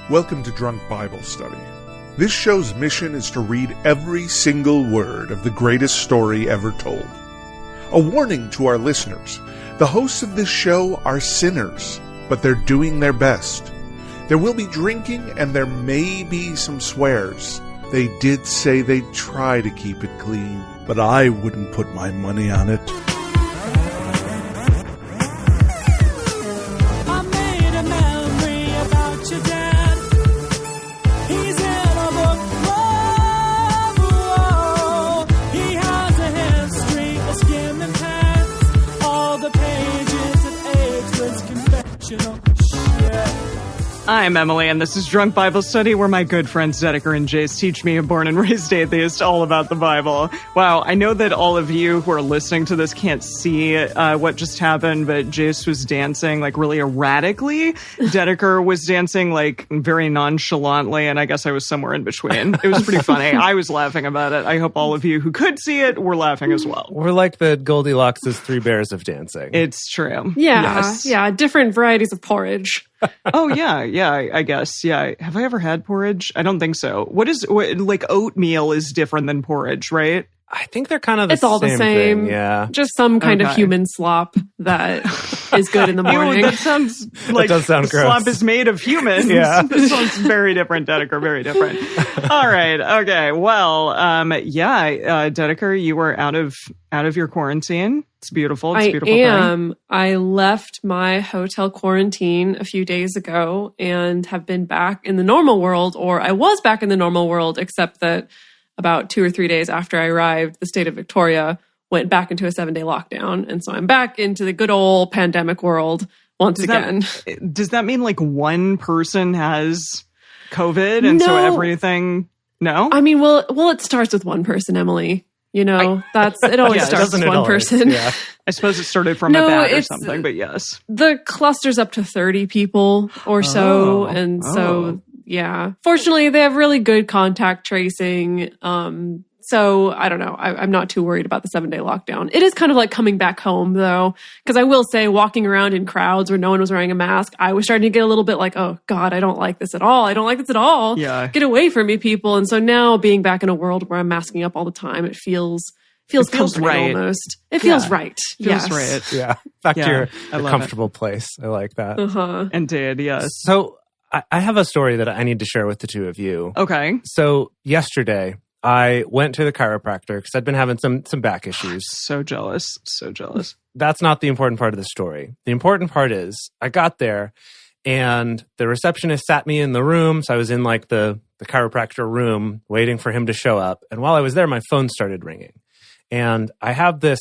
Welcome to Drunk Bible Study. This show's mission is to read every single word of the greatest story ever told. A warning to our listeners, the hosts of this show are sinners, but they're doing their best. There will be drinking and there may be some swears. They did say they'd try to keep it clean, but I wouldn't put my money on it. I'm Emily, and this is Drunk Bible Study, where my good friends Dedeker and Jace teach me, a born and raised atheist, all about the Bible. Wow, I know that all of you who are listening to this can't see what just happened, but Jace was dancing, like, really erratically. Dedeker was dancing, like, very nonchalantly, and I guess I was somewhere in between. It was pretty funny. I was laughing about it. I hope all of you who could see it were laughing as well. We're like the Goldilocks' three bears of dancing. It's true. Yeah, different varieties of porridge. Oh, yeah, I guess. Yeah. Have I ever had porridge? I don't think so. Like oatmeal is different than porridge, right? I think they're kind of the same. It's all the same. Thing, yeah. Just some kind of human slop that is good in the morning. That sounds like does sound gross. Slop is made of humans. Yeah. This sounds very different, Dedeker, very different. All right. Okay. Well, Dedeker, you were out of your quarantine. It's beautiful. It's a beautiful thing. I left my hotel quarantine a few days ago and have been back in the normal world, or I was back in the normal world, except that about 2 or 3 days after I arrived, the state of Victoria went back into a 7-day lockdown. And so I'm back into the good old pandemic world once again. Does that mean like one person has COVID and so everything? No? I mean, well, it starts with one person, Emily. You know, it always starts with one person. Yeah. I suppose it started from a bat or something, but yes. The cluster's up to 30 people or so. Yeah. Fortunately, they have really good contact tracing. So I don't know. I'm not too worried about the 7-day lockdown. It is kind of like coming back home, though, because I will say, walking around in crowds where no one was wearing a mask, I was starting to get a little bit like, oh God, I don't like this at all. I don't like this at all. Yeah. Get away from me, people. And so now, being back in a world where I'm masking up all the time, it feels comforting right. Almost. It feels right. Feels right. Yeah. Back to your comfortable place. I like that. Indeed. Yes. So I have a story that I need to share with the two of you. Okay. So yesterday, I went to the chiropractor because I'd been having some back issues. So jealous. That's not the important part of the story. The important part is I got there and the receptionist sat me in the room. So I was in like the chiropractor room waiting for him to show up. And while I was there, my phone started ringing. And I have this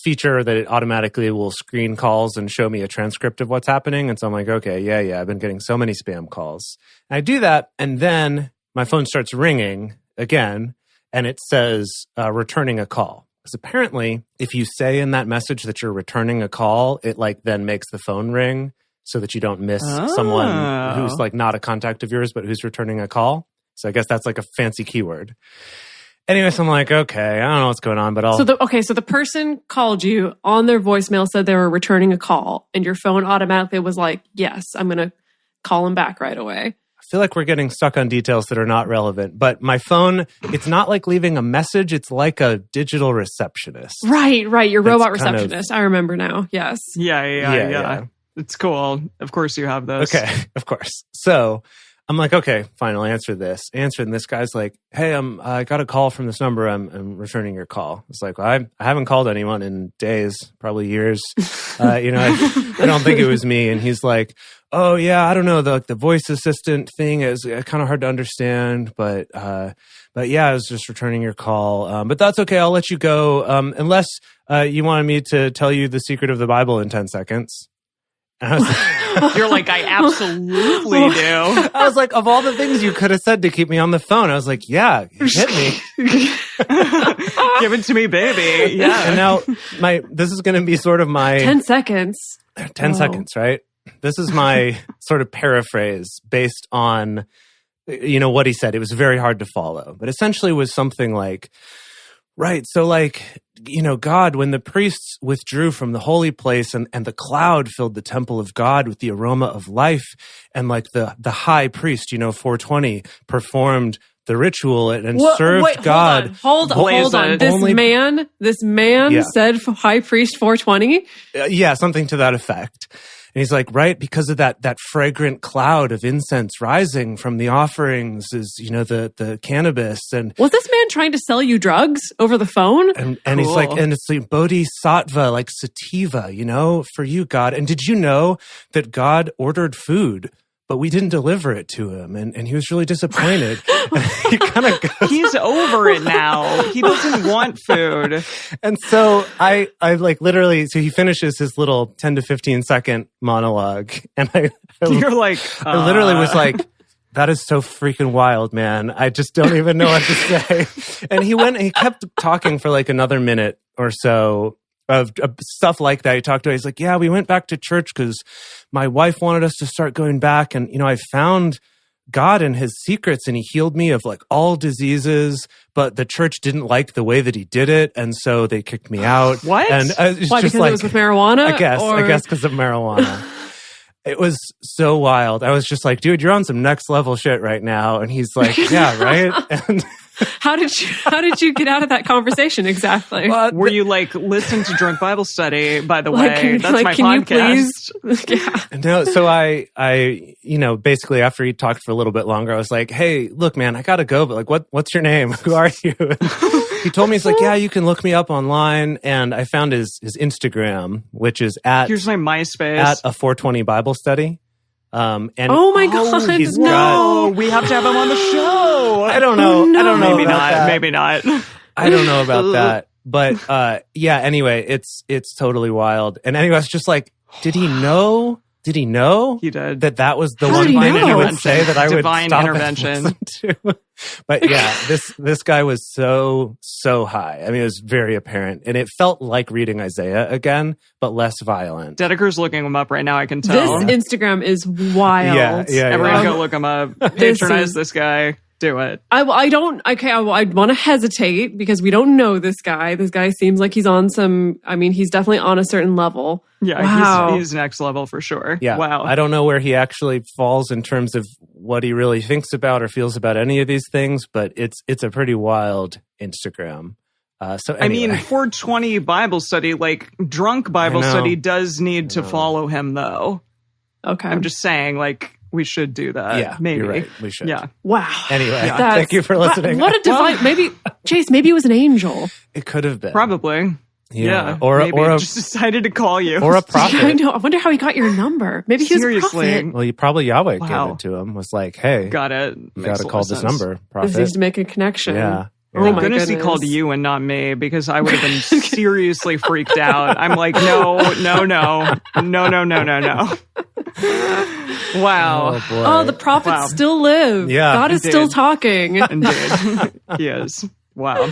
feature that it automatically will screen calls and show me a transcript of what's happening. And so I'm like, okay, yeah, I've been getting so many spam calls. And I do that, and then my phone starts ringing again, and it says returning a call. Because apparently, if you say in that message that you're returning a call, it like then makes the phone ring so that you don't miss someone who's like not a contact of yours, but who's returning a call. So I guess that's like a fancy keyword. Anyway, so I'm like, okay, I don't know what's going on, but I'll... So the person called you, on their voicemail said they were returning a call, and your phone automatically was like, yes, I'm going to call him back right away. I feel like we're getting stuck on details that are not relevant, but my phone, it's not like leaving a message, it's like a digital receptionist. Right, your robot receptionist. I remember now, yes. Yeah. It's cool. Of course you have those. Okay, of course. So... I'm like, okay, fine, I'll answer this. And this guy's like, hey, I got a call from this number. I'm returning your call. It's like, well, I haven't called anyone in days, probably years. I don't think it was me. And he's like, oh yeah, I don't know. The voice assistant thing is kind of hard to understand, but yeah, I was just returning your call. But that's okay. I'll let you go. Unless you wanted me to tell you the secret of the Bible in 10 seconds. And I was like, you're like, I absolutely do. I was like, of all the things you could have said to keep me on the phone, I was like, yeah, hit me. Give it to me, baby. Yeah. And now this is going to be sort of my... 10 seconds. 10 seconds, right? This is my sort of paraphrase based on, what he said. It was very hard to follow. But essentially was something like, right, so like, God, when the priests withdrew from the holy place and the cloud filled the temple of God with the aroma of life, and like the high priest, 420, performed the ritual and served God. Hold on. This man said high priest 420? Yeah, something to that effect. And he's like, right, because of that fragrant cloud of incense rising from the offerings is, the cannabis. And was this man trying to sell you drugs over the phone? And he's like, and it's like bodhisattva, like sativa, for you, God. And did you know that God ordered food, but we didn't deliver it to him? And he was really disappointed. He kind of goes, he's over it now. He doesn't want food. And so I like literally, so he finishes his little 10 to 15 second monologue. And you're like, I literally was like, that is so freaking wild, man. I just don't even know what to say. And he kept talking for like another minute or so of stuff like that. He talked to her. He's like, yeah, we went back to church because my wife wanted us to start going back. And, I found God and his secrets, and he healed me of like all diseases, but the church didn't like the way that he did it. And so they kicked me out. What? And why, because it was with marijuana? I guess because of marijuana. It was so wild. I was just like, dude, you're on some next level shit right now. And he's like, yeah, right. And How did you get out of that conversation exactly? Were you like, listen to Drunk Bible Study, by the way? That's my podcast. Yeah. No, so I basically after he talked for a little bit longer, I was like, hey, look, man, I gotta go, but like, what's your name? Who are you? He told me, he's like, yeah, you can look me up online. And I found his Instagram, which is here's my MySpace. at a 420 Bible study. And oh my God, no, we have to have him on the show. I don't know. No. I don't know. Maybe not. I don't know about that. But yeah, anyway, it's totally wild. And anyway, I was just like, did he know? Did he know? He did. That was the How one did he thing know? that he would say that I would Divine stop intervention. and listen to. But yeah, this guy was so high. I mean, it was very apparent. And it felt like reading Isaiah again, but less violent. Dedeker's looking him up right now, I can tell. This Instagram is wild. Yeah. Everyone go look him up. Patronize this guy. Do it. I want to hesitate because we don't know this guy. This guy seems like he's on he's definitely on a certain level. Yeah, wow. he's next level for sure. Yeah. Wow. I don't know where he actually falls in terms of what he really thinks about or feels about any of these things, but it's a pretty wild Instagram. So anyway. I mean, 420 Bible study, like drunk Bible study does need to follow him though. Okay. I'm just saying, like, we should do that. Yeah, maybe. you're right. We should. Yeah. Wow. Anyway, thank you for listening. What a divine, maybe it was an angel. It could have been. Probably. Yeah. Maybe he just decided to call you. Or a prophet. I know. I wonder how he got your number. Maybe he was a prophet. Well, probably Yahweh gave it to him. Was like, hey, got it. You got to call this number, prophet. This needs to make a connection. Yeah. Oh my goodness, he called you and not me, because I would have been seriously freaked out. I'm like, no. Wow. Oh, the prophets still live. Yeah. God is still talking. Indeed. He is. Wow.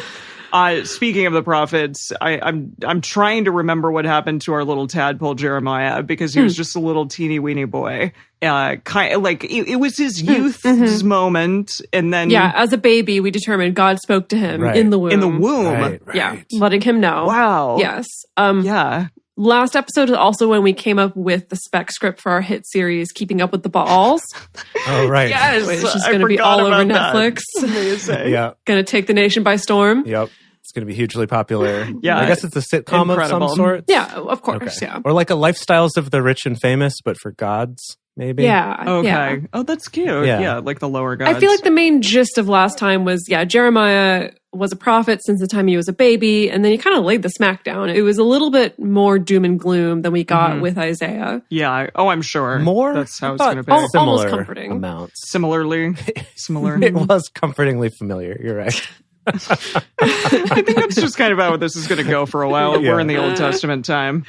Speaking of the prophets, I'm trying to remember what happened to our little tadpole Jeremiah, because he was just a little teeny weeny boy. Kind of like it was his youth's moment, and then as a baby, we determined God spoke to him in the womb. In the womb, right. Yeah, letting him know. Wow. Yes. Yeah. Last episode is also when we came up with the spec script for our hit series, Keeping Up with the Balls. Oh, right. Yes. Which is going to be all over Netflix. Amazing. Yeah. Going to take the nation by storm. Yep. It's going to be hugely popular. Yeah. I guess it's a sitcom Incredible. of some sort. Yeah, of course. Okay. Yeah. Or like a Lifestyles of the Rich and Famous, but for gods, maybe. Yeah. Okay. Yeah. Oh, that's cute. Yeah. Like the lower gods. I feel like the main gist of last time was, Jeremiah was a prophet since the time he was a baby, and then he kind of laid the smack down. It was a little bit more doom and gloom than we got with Isaiah. Yeah. Oh, I'm sure. More? That's how it's going to be. Almost Similar comforting. amounts. Similar. It was comfortingly familiar. You're right. I think that's just kind of how this is going to go for a while. Yeah. We're in the Old Testament time.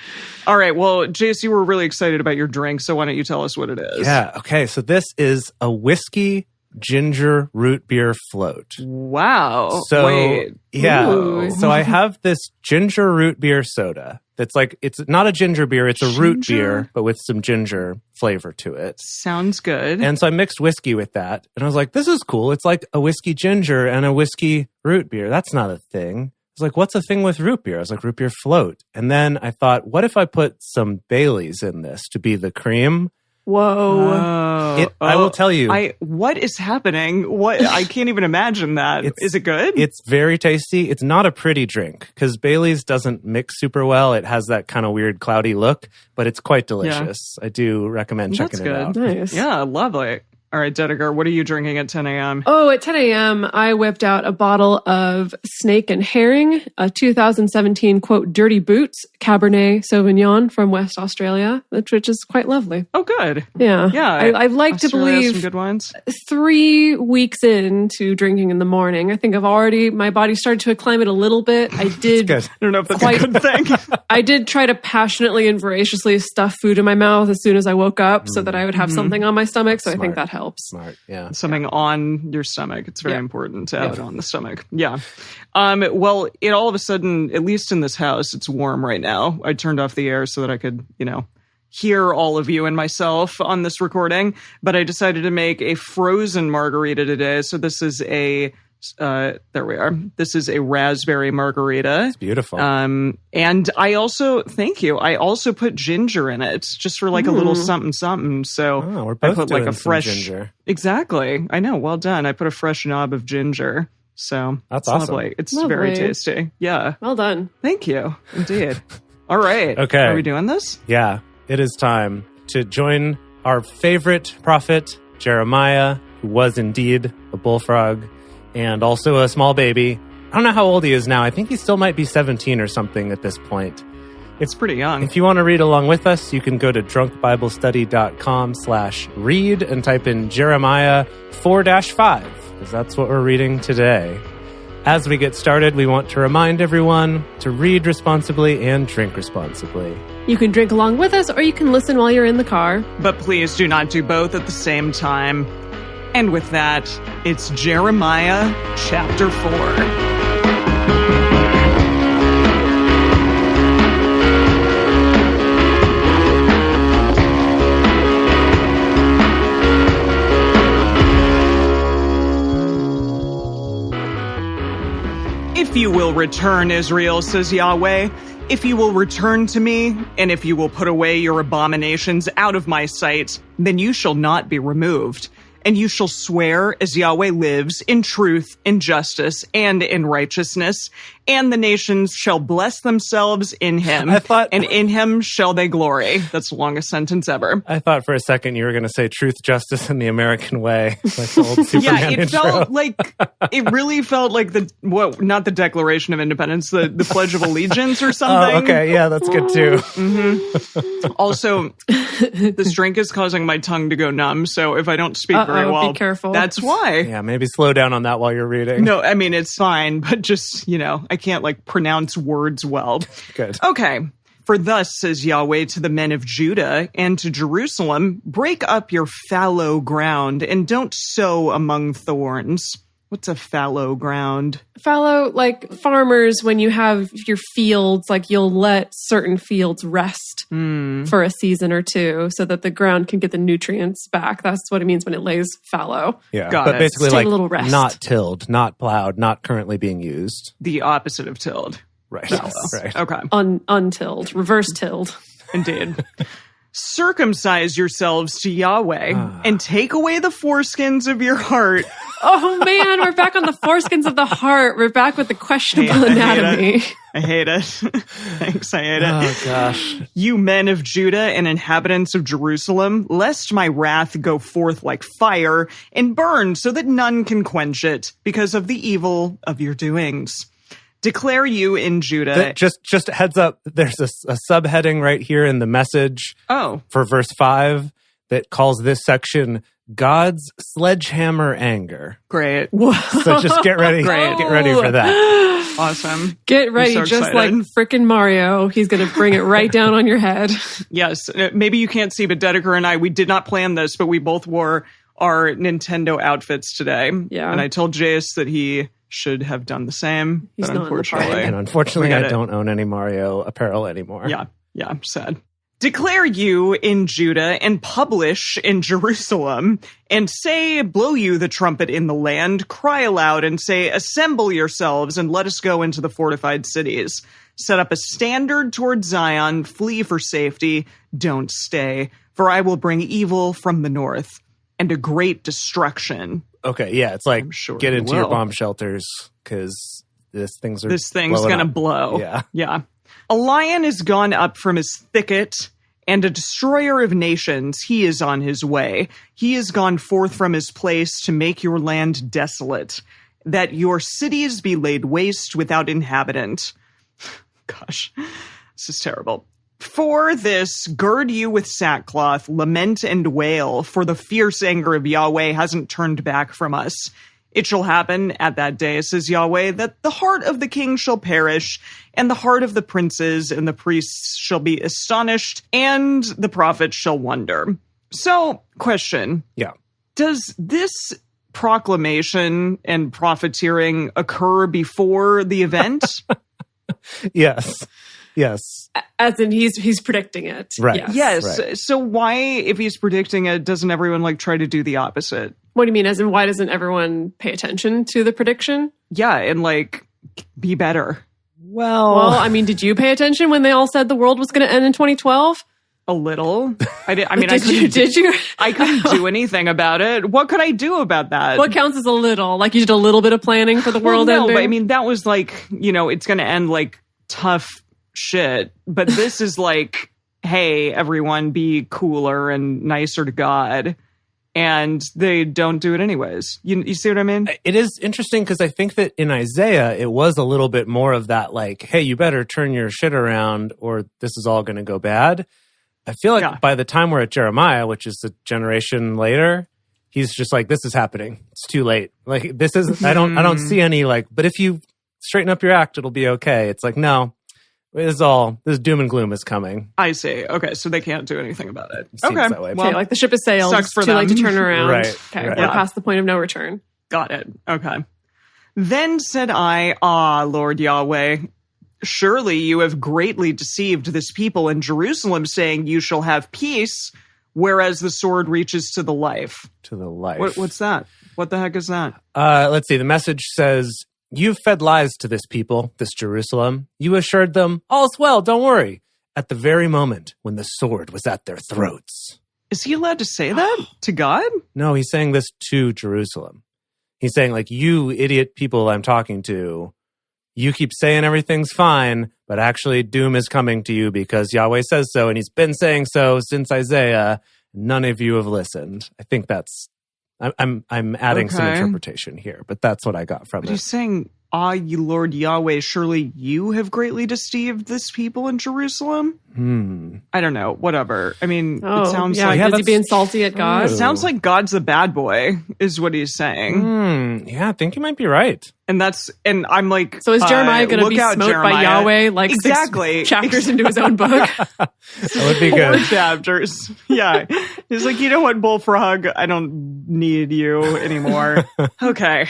All right. Well, Jace, you were really excited about your drink, so why don't you tell us what it is? Yeah. Okay. So this is a whiskey ginger root beer float. Wow. So wait. yeah. Ooh. So I have this ginger root beer soda. That's like, it's not a ginger beer, it's a root Ginger? beer, but with some ginger flavor to it. Sounds good. And so I mixed whiskey with that. And I was like, this is cool. It's like a whiskey ginger and a whiskey root beer. That's not a thing. was like, what's a thing with root beer? I was like, root beer float. And then I thought, what if I put some Baileys in this to be the cream? Whoa. I will tell you. What is happening? What? I can't even imagine that. Is it good? It's very tasty. It's not a pretty drink because Bailey's doesn't mix super well. It has that kind of weird cloudy look, but it's quite delicious. I do recommend checking it out. Nice. Yeah, lovely. All right, Dedeker, what are you drinking at 10 a.m.? Oh, at 10 a.m., I whipped out a bottle of Snake and Herring, a 2017, quote, Dirty Boots Cabernet Sauvignon from West Australia, which is quite lovely. Oh, good. Yeah. Yeah. I'd like to Australia has believe some good wines. 3 weeks into drinking in the morning, I think my body started to acclimate a little bit. I did. Good. I don't know if that's a good thing. I did try to passionately and voraciously stuff food in my mouth as soon as I woke up so that I would have something on my stomach. So I think that helps. Smart, yeah. Something on your stomach. It's very important to have it on the stomach. Yeah. Well, it all of a sudden, at least in this house, it's warm right now. I turned off the air so that I could, hear all of you and myself on this recording. But I decided to make a frozen margarita today. So this is there we are. This is a raspberry margarita. It's beautiful. And I also, thank you. I also put ginger in it just for like a little something something. So we're both I put doing like a some fresh ginger. Exactly. I know. Well done. I put a fresh knob of ginger. So that's it's awesome. lovely. It's Lovely. very tasty. Yeah. Well done. Thank you. Indeed. All right. Okay. Are we doing this? Yeah, it is time to join our favorite prophet, Jeremiah, who was indeed a bullfrog and also a small baby. I don't know how old he is now. I think he still might be 17 or something at this point. It's pretty young. If you want to read along with us, you can go to drunkbiblestudy.com/read and type in Jeremiah 4-5, because that's what we're reading today. As we get started, we want to remind everyone to read responsibly and drink responsibly. You can drink along with us, or you can listen while you're in the car. But please do not do both at the same time. And with that, it's Jeremiah chapter 4. If you will return, Israel, says Yahweh, if you will return to me, and if you will put away your abominations out of my sight, then you shall not be removed. And you shall swear as Yahweh lives in truth, in justice, and in righteousness. And the nations shall bless themselves in him. And in him shall they glory. That's the longest sentence ever. I thought for a second you were going to say truth, justice, and the American way. Like the old Superman intro. It really felt like not the Declaration of Independence, the Pledge of Allegiance or something. Oh, okay. Yeah, that's good too. Mm-hmm. Also, this drink is causing my tongue to go numb. So if I don't speak very well, be careful. That's why. Yeah, maybe slow down on that while you're reading. No, I mean, it's fine, but just, I can't pronounce words well. Good. Okay. For thus says Yahweh to the men of Judah and to Jerusalem, break up your fallow ground and don't sow among thorns. What's a fallow ground? Fallow, like farmers, when you have your fields, like you'll let certain fields rest for a season or two so that the ground can get the nutrients back. That's what it means when it lays fallow. Yeah, Got but it. basically Just take a little rest. Not tilled, not plowed, not currently being used. The opposite of tilled. Right. Yes. Right. Okay. Untilled, reverse tilled. Indeed. Circumcise yourselves to Yahweh and take away the foreskins of your heart. Oh man, we're back on the foreskins of the heart. We're back with the questionable anatomy. I hate it. Thanks, I hate it. Oh gosh. You men of Judah and inhabitants of Jerusalem, lest my wrath go forth like fire and burn so that none can quench it because of the evil of your doings. Declare you in Judah. Just a heads up, there's a subheading right here in the message for verse 5 that calls this section God's sledgehammer anger. Great. So just get ready. Great. Get ready for that. Awesome. Get ready, so just excited. like frickin' Mario. He's going to bring it right down on your head. Yes. Maybe you can't see, but Dedeker and I, we did not plan this, but we both wore our Nintendo outfits today. Yeah. And I told Jace that he should have done the same. He's but not in the party. And unfortunately, We got I it. don't own any Mario apparel anymore. Yeah, sad. Declare you in Judah and publish in Jerusalem, and say, blow you the trumpet in the land, cry aloud and say, assemble yourselves and let us go into the fortified cities. Set up a standard toward Zion, flee for safety, don't stay, for I will bring evil from the north and a great destruction. Okay, yeah, it's like, sure get into your bomb shelters, because this thing's going to blow. Yeah. A lion is gone up from his thicket, and a destroyer of nations, he is on his way. He is gone forth from his place to make your land desolate, that your cities be laid waste without inhabitant. Gosh, this is terrible. For this, gird you with sackcloth, lament and wail, for the fierce anger of Yahweh hasn't turned back from us. It shall happen at that day, says Yahweh, that the heart of the king shall perish, and the heart of the princes and the priests shall be astonished, and the prophets shall wonder. So, question. Yeah. Does this proclamation and profiteering occur before the event? Yes. As in he's predicting it. Right. Yes. Right. So why, if he's predicting it, doesn't everyone try to do the opposite? What do you mean? As in, why doesn't everyone pay attention to the prediction? Yeah, and be better. Well, I mean, did you pay attention when they all said the world was going to end in 2012? A little. Did you? I couldn't do anything about it. What could I do about that? What counts as a little? Like you did a little bit of planning for the world ending? No, but I mean, that was it's going to end tough shit. But this is hey, everyone, be cooler and nicer to God. And they don't do it anyways. You see what I mean? It is interesting because I think that in Isaiah, it was a little bit more of that, hey, you better turn your shit around or this is all going to go bad. I feel like by the time we're at Jeremiah, which is a generation later, he's just this is happening. It's too late. This is, I don't see any but if you straighten up your act, it'll be okay. It's no. This doom and gloom is coming. I see. Okay, so they can't do anything about it. Seems that way. Well, the ship has sailed. Sucks for too late to them. turn around. Right. Okay, Right. we're past the point of no return. Got it. Okay. Then said I, Lord Yahweh, surely you have greatly deceived this people in Jerusalem, saying you shall have peace, whereas the sword reaches to the life. To the life. What's that? What the heck is that? Let's see. The message says, you've fed lies to this people, this Jerusalem. You assured them, all's well, don't worry, at the very moment when the sword was at their throats. Is he allowed to say that to God? No, he's saying this to Jerusalem. He's saying, you idiot people I'm talking to, you keep saying everything's fine, but actually doom is coming to you because Yahweh says so, and he's been saying so since Isaiah. None of you have listened. I think that's... I'm adding some interpretation here, but that's what I got from it. He's saying, you Lord Yahweh, surely you have greatly deceived this people in Jerusalem? I don't know. Whatever. I mean, it sounds like... is he being salty at God? It sounds like God's the bad boy, is what he's saying. Yeah, I think you might be right. And I'm so is Jeremiah going to be smote by Yahweh exactly 6 chapters into his own book? That would be good. 4 chapters. Yeah. He's you know what, Bullfrog? I don't need you anymore. Okay.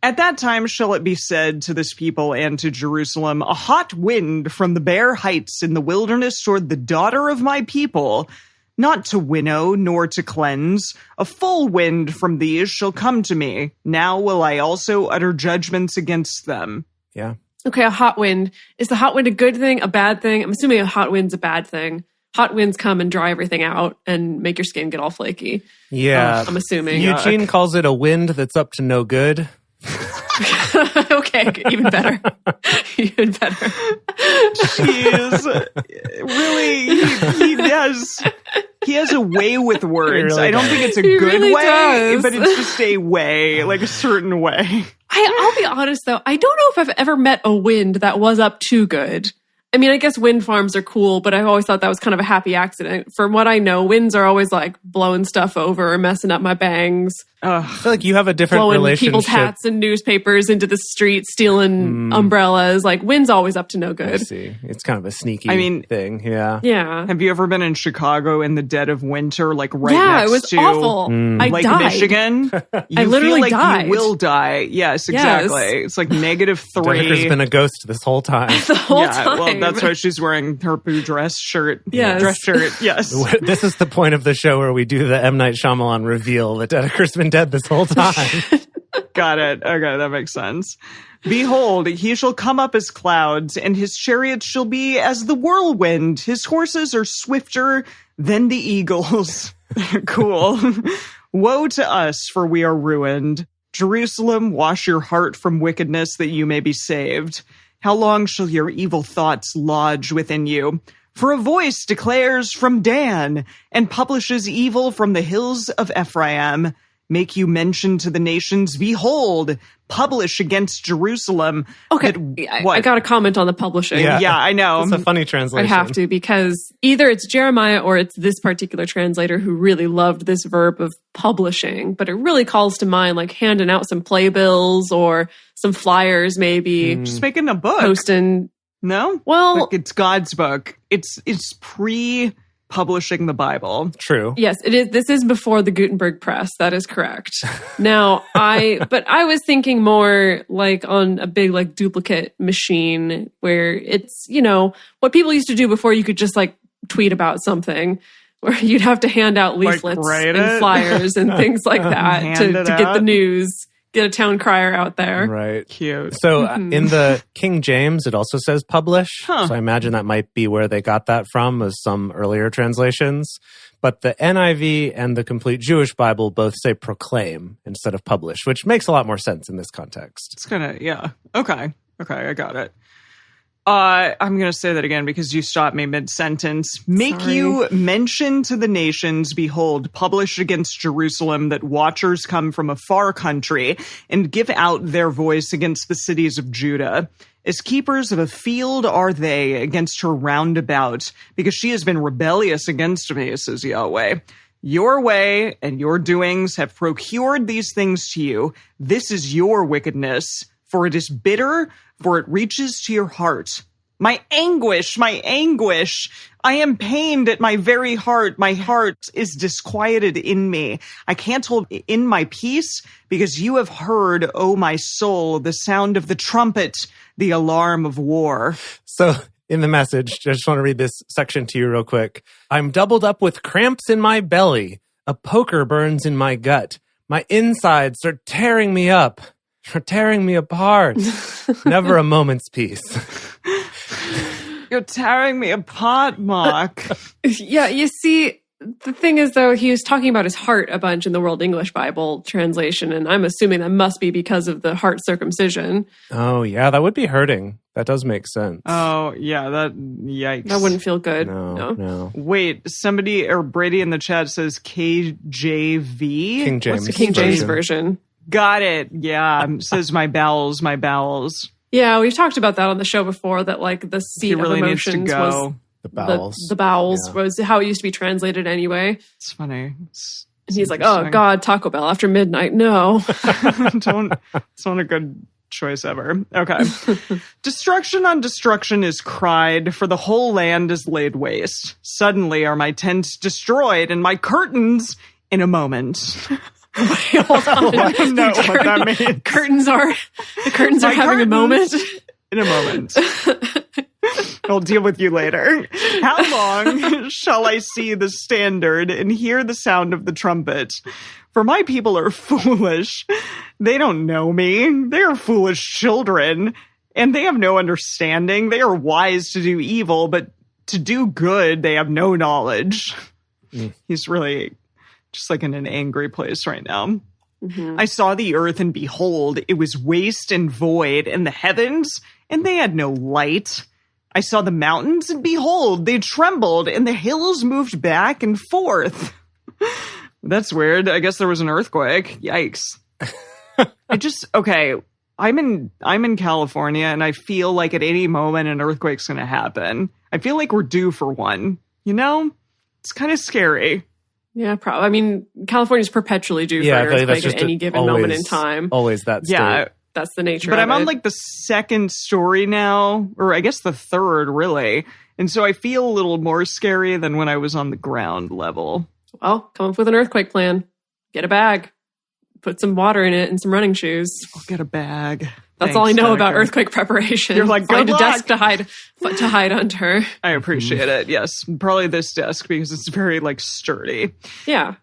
At that time shall it be said to this people and to Jerusalem, a hot wind from the bare heights in the wilderness toward the daughter of my people, not to winnow nor to cleanse. A full wind from these shall come to me. Now will I also utter judgments against them. Yeah. Okay, a hot wind. Is the hot wind a good thing, a bad thing? I'm assuming a hot wind's a bad thing. Hot winds come and dry everything out and make your skin get all flaky. Yeah. I'm assuming. Eugene calls it a wind that's up to no good. Okay, even better. Even better. Jeez. Really, he has a way with words. Really I don't does. think it's a He good really way, does. but it's just a way, a certain way. I'll be honest though, I don't know if I've ever met a wind that was up too good. I mean, I guess wind farms are cool, but I've always thought that was kind of a happy accident. From what I know, winds are always blowing stuff over, messing up my bangs. I feel like you have a different blowing relationship. people's hats and newspapers into the street, stealing umbrellas. Wind's always up to no I good. see. It's kind of a sneaky thing. Yeah. Yeah. Have you ever been in Chicago in the dead of winter, right yeah, next it was to awful. I Lake died. Michigan? I literally feel died. You will die. Yes, exactly. It's -3. Jennifer's been a ghost this whole time. The whole Yeah, time. well, Right, that's why she's wearing her dress shirt. Yes. Dress shirt, yes. This is the point of the show where we do the M. Night Shyamalan reveal that Dedeker's been dead this whole time. Got it. Okay, that makes sense. Behold, he shall come up as clouds, and his chariots shall be as the whirlwind. His horses are swifter than the eagles. Cool. Woe to us, for we are ruined. Jerusalem, wash your heart from wickedness, that you may be saved. How long shall your evil thoughts lodge within you? For a voice declares from Dan, and publishes evil from the hills of Ephraim. Make you mention to the nations, behold, publish against Jerusalem. Okay, I got to comment on the publishing. Yeah, I know. It's a funny translation. I have to, because either it's Jeremiah or it's this particular translator who really loved this verb of publishing, but it really calls to mind like handing out some playbills or some flyers, maybe. Just making a book. Posting. No? Well, like it's God's book. It's pre-publishing the Bible. True. Yes, it is. This is before the Gutenberg press. That is correct. Now, but I was thinking more like on a big like duplicate machine where it's, what people used to do before you could just like tweet about something, where you'd have to hand out leaflets and flyers and things like that to get the news. Get a town crier out there. Right. Cute. So in the King James, it also says publish. Huh. So I imagine that might be where they got that from, as some earlier translations. But the NIV and the Complete Jewish Bible both say proclaim instead of publish, which makes a lot more sense in this context. It's kind of, yeah. Okay, I got it. I'm going to say that again because you stopped me mid-sentence. Make you mention to the nations, behold, publish against Jerusalem that watchers come from a far country and give out their voice against the cities of Judah. As keepers of a field are they against her round about, because she has been rebellious against me, says Yahweh. Your way and your doings have procured these things to you. This is your wickedness, for it is bitter, for it reaches to your heart. My anguish, my anguish. I am pained at my very heart. My heart is disquieted in me. I can't hold in my peace because you have heard, O my soul, the sound of the trumpet, the alarm of war. So in the message, I just want to read this section to you real quick. I'm doubled up with cramps in my belly. A poker burns in my gut. My insides are tearing me up. Are tearing me apart. Never a moment's peace. You're tearing me apart, Mark. Yeah, you see, the thing is, though, he was talking about his heart a bunch in the World English Bible translation, and I'm assuming that must be because of the heart circumcision. Oh, yeah, that would be hurting. That does make sense. Oh, yeah, yikes. That wouldn't feel good. No. Wait, somebody, or Brady in the chat says KJV? King James. What's the King James version? Got it. Yeah, says my bowels, my bowels. Yeah, we've talked about that on the show before, that like the seat really of emotions was the bowels. The bowels was how it used to be translated anyway. It's funny. And he's like, oh God, Taco Bell after midnight. No. It's not a good choice ever. Okay. Destruction on destruction is cried, for the whole land is laid waste. Suddenly are my tents destroyed and my curtains in a moment. Wait, hold on. I don't know what that means. The curtains are having a moment. In a moment. I'll deal with you later. How long shall I see the standard and hear the sound of the trumpet? For my people are foolish. They don't know me. They are foolish children, and they have no understanding. They are wise to do evil, but to do good, they have no knowledge. He's really just like in an angry place right now. I saw the earth, and behold, it was waste and void, and the heavens, and they had no light. I saw the mountains, and behold, they trembled, and the hills moved back and forth. That's weird. I guess there was an earthquake. Yikes. I'm in California, and I feel like at any moment an earthquake's going to happen. I feel like we're due for one. It's kind of scary. Yeah, probably. I mean, California's perpetually due for an earthquake at any given moment in time. Always that state. Yeah, that's the nature but of I'm on like the second story now, or I guess the third, really. And so I feel a little more scary than when I was on the ground level. Well, come up with an earthquake plan. Get a bag. Put some water in it and some running shoes. I'll get a bag. That's all I know about earthquake preparation. You're like, find good a luck. desk to hide under. I appreciate it. Yes, probably this desk because it's very like sturdy. Yeah.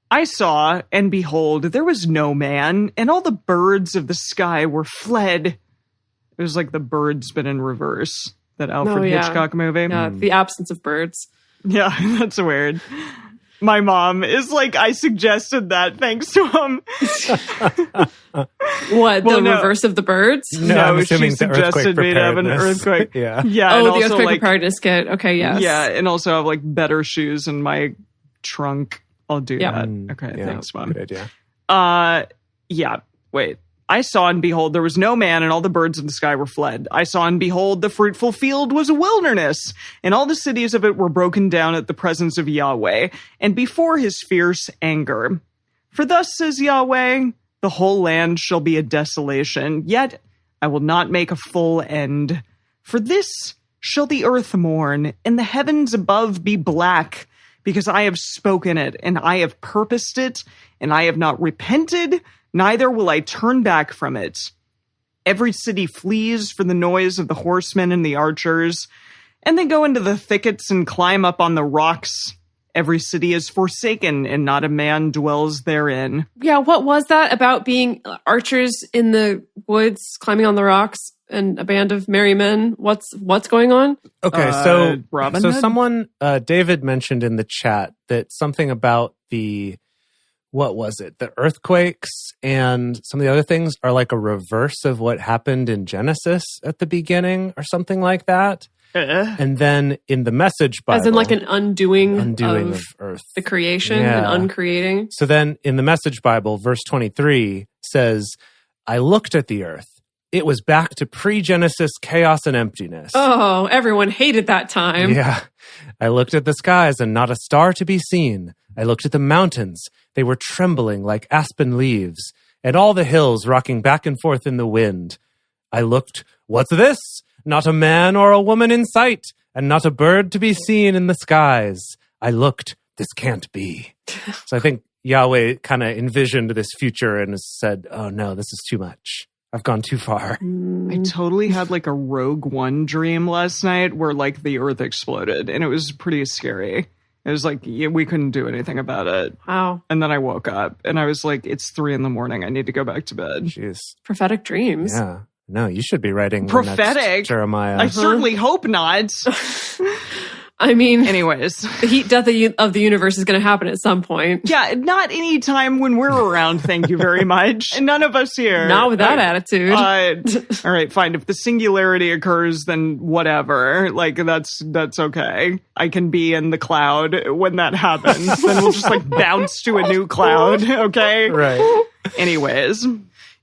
I saw, and behold, there was no man, and all the birds of the sky were fled. It was like the birds, but in reverse. That Alfred Hitchcock movie. Yeah, the absence of birds. Yeah, that's weird. My mom is like, I suggested that thanks to him. What, the reverse of the birds? No, she suggested me to have an earthquake. Yeah. Yeah. Oh, and the also, earthquake like, preparedness kit. Okay, yes. Yeah, and also have like better shoes in my trunk. I'll do that. Okay, Yeah, thanks, Mom. good idea. Yeah, wait. I saw and behold, there was no man, and all the birds of the sky were fled. I saw and behold, the fruitful field was a wilderness, and all the cities of it were broken down at the presence of Yahweh, and before his fierce anger. For thus says Yahweh, the whole land shall be a desolation, yet I will not make a full end. For this shall the earth mourn, and the heavens above be black, because I have spoken it, and I have purposed it, and I have not repented, neither will I turn back from it. Every city flees for the noise of the horsemen and the archers, and they go into the thickets and climb up on the rocks. Every city is forsaken, and not a man dwells therein. Yeah, what was that about being archers in the woods, climbing on the rocks, and a band of merry men? What's going on? Okay, so Robin so Hood? someone, David mentioned in the chat that something about what was it? The earthquakes and some of the other things are like a reverse of what happened in Genesis at the beginning or something like that. And then in the Message Bible, As in like an undoing of earth. the creation Yeah. and uncreating. So then in the Message Bible, verse 23 says, I looked at the earth. It was back to pre-Genesis chaos and emptiness. Oh, everyone hated that time. Yeah. I looked at the skies and not a star to be seen. I looked at the mountains. They were trembling like aspen leaves, and all the hills rocking back and forth in the wind. I looked, what's this? Not a man or a woman in sight, and not a bird to be seen in the skies. I looked, this can't be. So I think Yahweh kind of envisioned this future and said, oh no, this is too much. I've gone too far. I totally had like a Rogue One dream last night where like the earth exploded, and it was pretty scary. It was like, we couldn't do anything about it. Wow. And then I woke up and I was like, it's 3 a.m. I need to go back to bed. Jeez. Prophetic dreams. Yeah. No, you should be writing the Prophetic? next Jeremiah. I certainly hope not. I mean, Anyways. the heat death of the universe is going to happen at some point. Yeah, not any time when we're around, thank you very much. And none of us here. Not with that attitude. All right, fine. If the singularity occurs, then whatever. Like, that's okay. I can be in the cloud when that happens. Then we'll just like bounce to a new cloud, okay? Right. Anyways,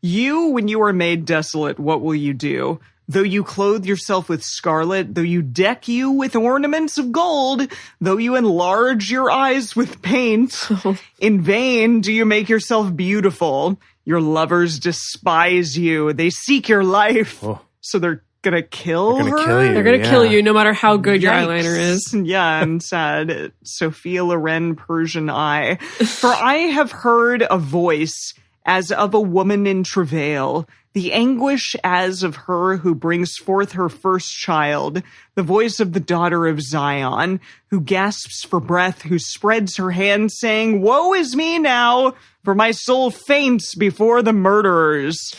when you are made desolate, what will you do? Though you clothe yourself with scarlet, though you deck you with ornaments of gold, though you enlarge your eyes with paint, in vain do you make yourself beautiful. Your lovers despise you. They seek your life. Oh. So they're gonna kill They're gonna her? kill you. They're going to Yeah. kill you no matter how good your Yikes. eyeliner is. Yeah, I'm sad. Sophia Loren, Persian Eye. For I have heard a voice as of a woman in travail, the anguish as of her who brings forth her first child, the voice of the daughter of Zion, who gasps for breath, who spreads her hands, saying, woe is me now, for my soul faints before the murderers.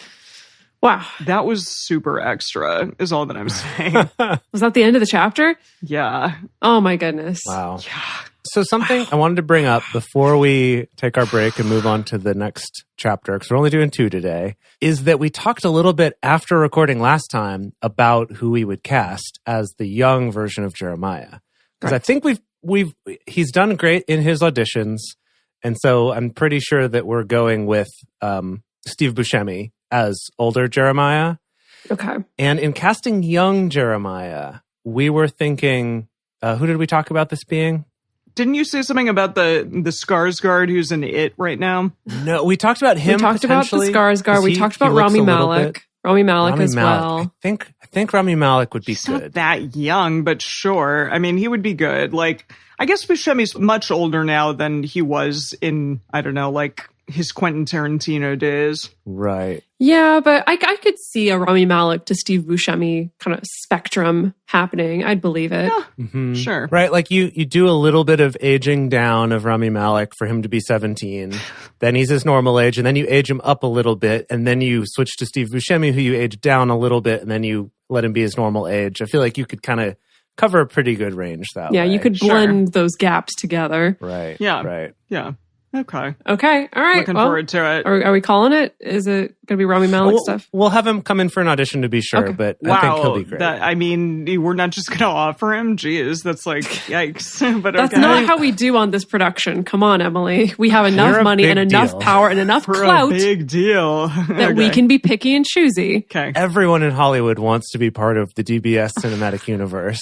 Wow. That was super extra, is all that I'm saying. Was that the end of the chapter? Yeah. Oh my goodness. Wow. So something I wanted to bring up before we take our break and move on to the next chapter, because we're only doing 2 today, is that we talked a little bit after recording last time about who we would cast as the young version of Jeremiah. Because I think he's done great in his auditions, and so I'm pretty sure that we're going with Steve Buscemi as older Jeremiah. Okay. And in casting young Jeremiah, we were thinking, who did we talk about this being? Didn't you say something about the Skarsgård who's in It right now? No, we talked about him. We talked about the Skarsgård. We talked about Rami Malek. Rami Malek as well. I think Rami Malek would be He's good. not that young, but sure. I mean, he would be good. Like, I guess Buscemi's much older now than he was in, I don't know, like his Quentin Tarantino days. Right. Yeah, but I could see a Rami Malek to Steve Buscemi kind of spectrum happening. I'd believe it. Yeah, sure. Right, like you do a little bit of aging down of Rami Malek for him to be 17. Then he's his normal age, and then you age him up a little bit, and then you switch to Steve Buscemi, who you age down a little bit, and then you let him be his normal age. I feel like you could kind of cover a pretty good range that way. Yeah, you could blend those gaps together. Right. Yeah. Right. Yeah. Okay. Okay. All right. Looking forward to it. Are we calling it? Is it going to be Rami Malek stuff? We'll have him come in for an audition to be sure, but I think he'll be great. I mean, we're not just going to offer him. Jeez, that's like, yikes. But that's not how we do on this production. Come on, Emily. We have enough money and enough power and enough clout. A big deal. That we can be picky and choosy. Okay. Everyone in Hollywood wants to be part of the DBS cinematic universe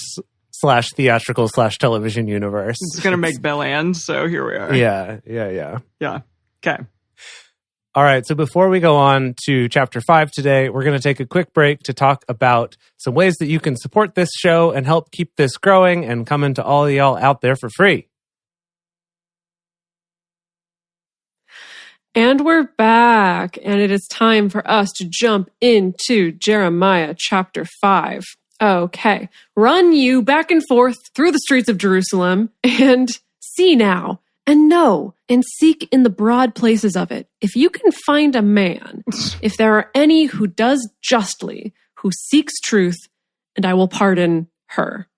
/ theatrical / television universe. It's going to make Bill Ann, so here we are. Yeah. Yeah. Okay. All right, so before we go on to chapter 5 today, we're going to take a quick break to talk about some ways that you can support this show and help keep this growing and coming to all of y'all out there for free. And we're back, and it is time for us to jump into Jeremiah chapter 5. Okay, run you back and forth through the streets of Jerusalem, and see now, and know, and seek in the broad places of it, if you can find a man, if there are any who does justly, who seeks truth, and I will pardon her.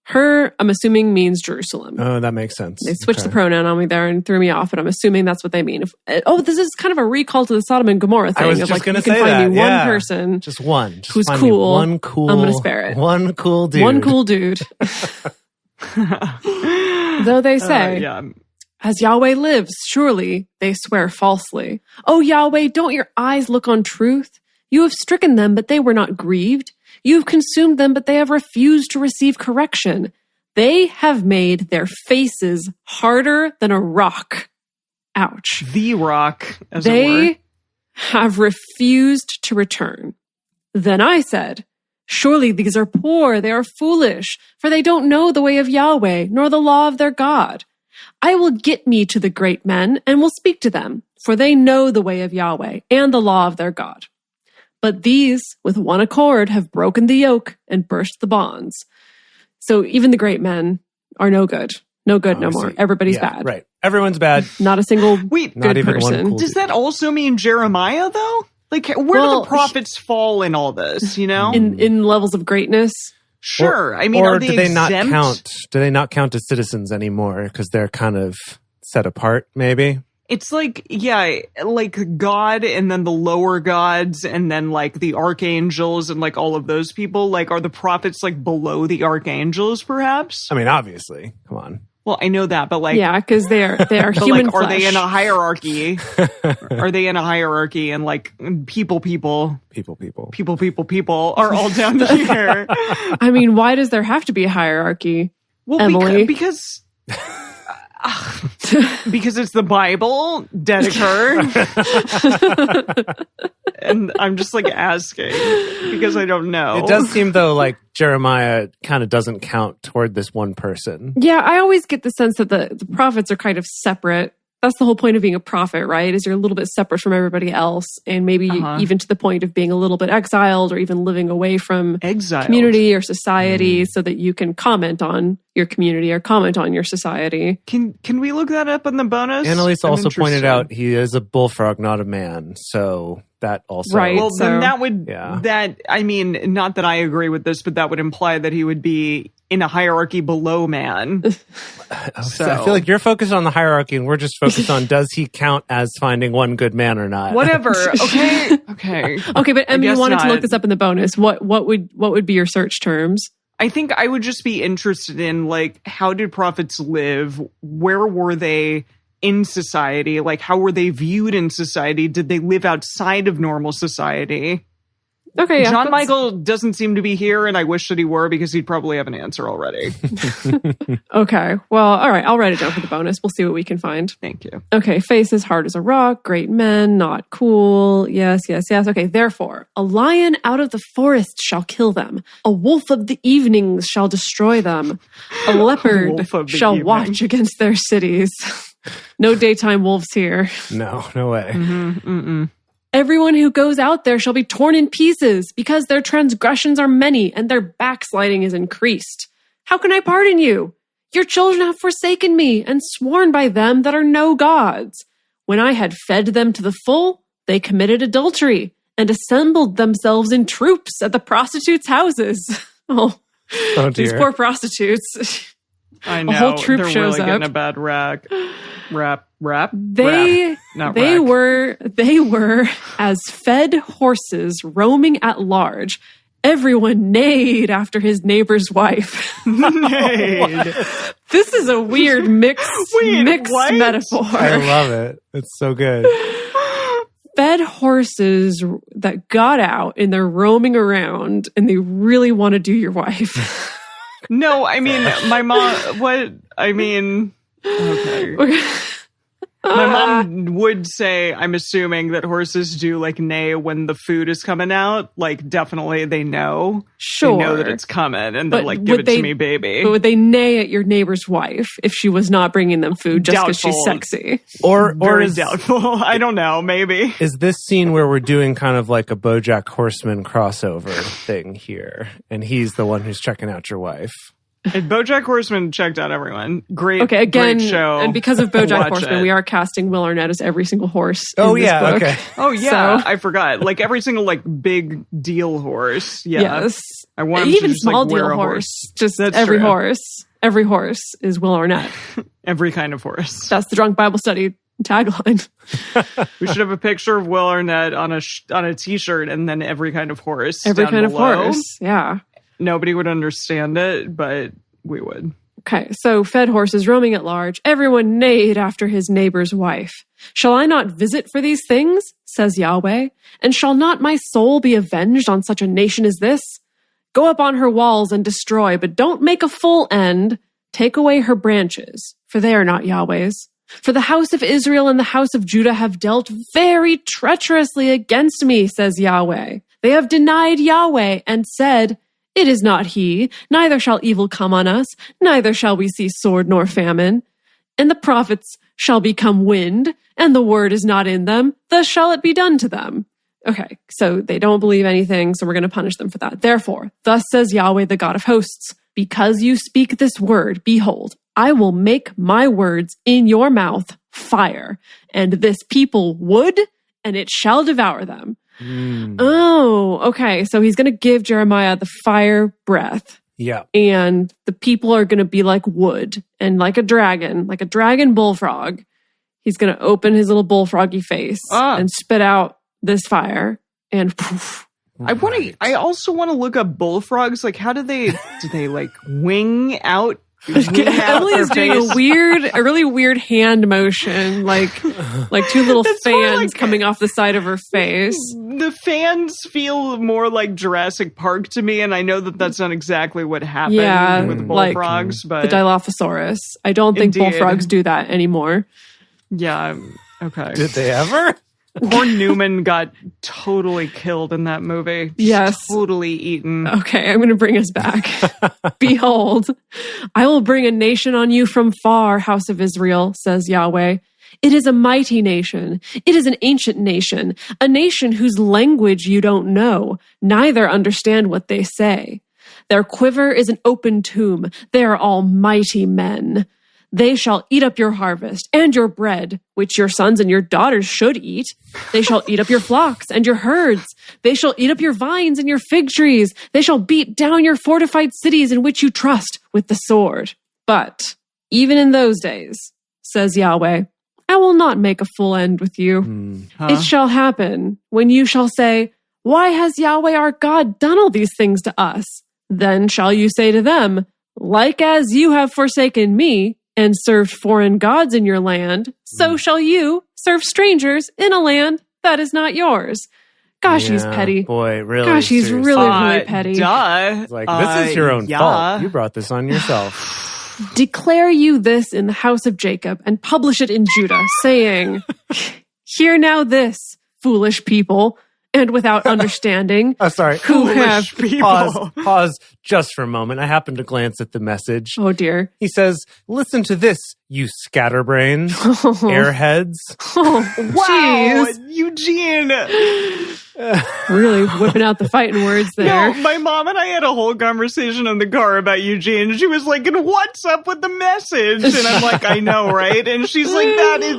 Her, I'm assuming, means Jerusalem. Oh, that makes sense. They switched the pronoun on me there and threw me off, but I'm assuming that's what they mean. This is kind of a recall to the Sodom and Gomorrah thing. I was just going to say that. You can find me one person. Just one. Just who's find cool. One cool. I'm going to spare it. One cool dude. One cool dude. Though they say, as Yahweh lives, surely they swear falsely. Oh, Yahweh, don't your eyes look on truth? You have stricken them, but they were not grieved. You have consumed them, but they have refused to receive correction. They have made their faces harder than a rock. Ouch. The rock, as it were. They have refused to return. Then I said, surely these are poor, they are foolish, for they don't know the way of Yahweh, nor the law of their God. I will get me to the great men, and will speak to them, for they know the way of Yahweh, and the law of their God. But these, with one accord, have broken the yoke and burst the bonds. So even the great men are no good. No good no more. Everybody's bad. Right. Everyone's bad. Not a single good person. Does that also mean Jeremiah, though? Like, where do the prophets fall in all this, you know? In levels of greatness? Sure. I mean, are they exempt? Do they not count as citizens anymore because they're kind of set apart, maybe? It's like, like God and then the lower gods and then like the archangels and like all of those people. Like, are the prophets like below the archangels, perhaps? I mean, obviously. Come on. Well, I know that, but like... Yeah, because they are human like, flesh. Are they in a hierarchy? Are they in a hierarchy and like people are all down here? I mean, why does there have to be a hierarchy, Emily? Because it's the Bible, Dedeker. And I'm just like asking because I don't know. It does seem though like Jeremiah kind of doesn't count toward this one person. Yeah, I always get the sense that the prophets are kind of separate. That's the whole point of being a prophet, right? Is you're a little bit separate from everybody else, and maybe even to the point of being a little bit exiled or even living away from community or society so that you can comment on your community or comment on your society. Can we look that up in the bonus? Annalise also pointed out he is a bullfrog, not a man. So that also... Right. Well, then that would... I mean, not that I agree with this, but that would imply that he would be in a hierarchy below man. So I feel like you're focused on the hierarchy and we're just focused on does he count as finding one good man or not? Whatever. Okay. Okay, but Emmy, you wanted to look this up in the bonus. What would be your search terms? I think I would just be interested in like, how did prophets live? Where were they in society? Like, how were they viewed in society? Did they live outside of normal society? Okay, yeah. John Michael doesn't seem to be here, and I wish that he were because he'd probably have an answer already. Okay, well, all right. I'll write it down for the bonus. We'll see what we can find. Thank you. Okay, faces hard as a rock, great men, not cool. Yes. Okay, therefore, a lion out of the forest shall kill them. A wolf of the evenings shall destroy them. A leopard shall watch against their cities. No daytime wolves here. No way. Everyone who goes out there shall be torn in pieces, because their transgressions are many and their backsliding is increased. How can I pardon you? Your children have forsaken me and sworn by them that are no gods. When I had fed them to the full, they committed adultery and assembled themselves in troops at the prostitutes' houses. Oh dear. These poor prostitutes. I know. A whole troop they're shows really up. getting a bad rap. They were as fed horses roaming at large. Everyone neighed after his neighbor's wife. Neighed. This is a weird mixed what? metaphor. I love it. It's so good. Fed horses that got out and they're roaming around and they really want to do your wife. No, I mean, my mom, okay. My mom would say, I'm assuming that horses do like neigh when the food is coming out. Like, definitely they know. Sure. They know that it's coming and they're like, give it to me, baby. But would they neigh at your neighbor's wife if she was not bringing them food just because she's sexy? Or Very doubtful. I don't know. Maybe. Is this scene where we're doing kind of like a BoJack Horseman crossover thing here? And he's the one who's checking out your wife. And BoJack Horseman checked out everyone. Great again, great show. And because of BoJack Watch Horseman, it. we are casting Will Arnett as every single horse. Oh, in this yeah, book. okay. Oh, yeah. So- I forgot. Like every single like big deal horse. Yeah. Yes. I want him even to just, small like, wear deal a horse. Just That's every true. horse. Every horse is Will Arnett. Every kind of horse. That's the Drunk Bible Study tagline. We should have a picture of Will Arnett on a t-shirt and then every kind of horse. Every down kind below. of horse. Yeah. Nobody would understand it, but we would. Okay, so fed horses roaming at large, everyone neighed after his neighbor's wife. Shall I not visit for these things, says Yahweh? And shall not my soul be avenged on such a nation as this? Go up on her walls and destroy, but don't make a full end. Take away her branches, for they are not Yahweh's. For the house of Israel and the house of Judah have dealt very treacherously against me, says Yahweh. They have denied Yahweh and said, it is not he, neither shall evil come on us, neither shall we see sword nor famine. And the prophets shall become wind, and the word is not in them, thus shall it be done to them. Okay, so they don't believe anything, so we're going to punish them for that. Therefore, thus says Yahweh, the God of hosts, because you speak this word, behold, I will make my words in your mouth fire, and this people wood, and it shall devour them. Oh, okay. So he's going to give Jeremiah the fire breath. Yeah. And the people are going to be like wood and like a dragon bullfrog. He's going to open his little bullfroggy face and spit out this fire and poof. I also want to look up bullfrogs. Like, how do they like wing out? Emily's doing a really weird hand motion, like two little fans coming off the side of her face. The fans feel more like Jurassic Park to me, and I know that that's not exactly what happened with bullfrogs, but the Dilophosaurus. I don't think bullfrogs do that anymore. Yeah. Okay. Did they ever? Poor Newman got totally killed in that movie. Yes. Totally eaten. Okay, I'm going to bring us back. Behold, I will bring a nation on you from far, house of Israel, says Yahweh. It is a mighty nation. It is an ancient nation, a nation whose language you don't know, neither understand what they say. Their quiver is an open tomb. They are all mighty men. They shall eat up your harvest and your bread, which your sons and your daughters should eat. They shall eat up your flocks and your herds. They shall eat up your vines and your fig trees. They shall beat down your fortified cities in which you trust with the sword. But even in those days, says Yahweh, I will not make a full end with you. It shall happen when you shall say, why has Yahweh our God done all these things to us? Then shall you say to them, like as you have forsaken me, and served foreign gods in your land, so shall you serve strangers in a land that is not yours. Gosh, he's petty. Boy, really? Gosh, he's seriously. really petty. Duh. It's like, this is your own fault. You brought this on yourself. Declare you this in the house of Jacob and publish it in Judah, saying, hear now this, foolish people, and without understanding. Oh, sorry. Who have people. Pause just for a moment. I happened to glance at the message. Oh, dear. He says, listen to this, you scatterbrains, airheads. Oh, Wow, jeez. Eugene. Really whipping out the fighting words there. No, my mom and I had a whole conversation in the car about Eugene. She was like, and what's up with the message? And I'm like, I know, right? And she's like,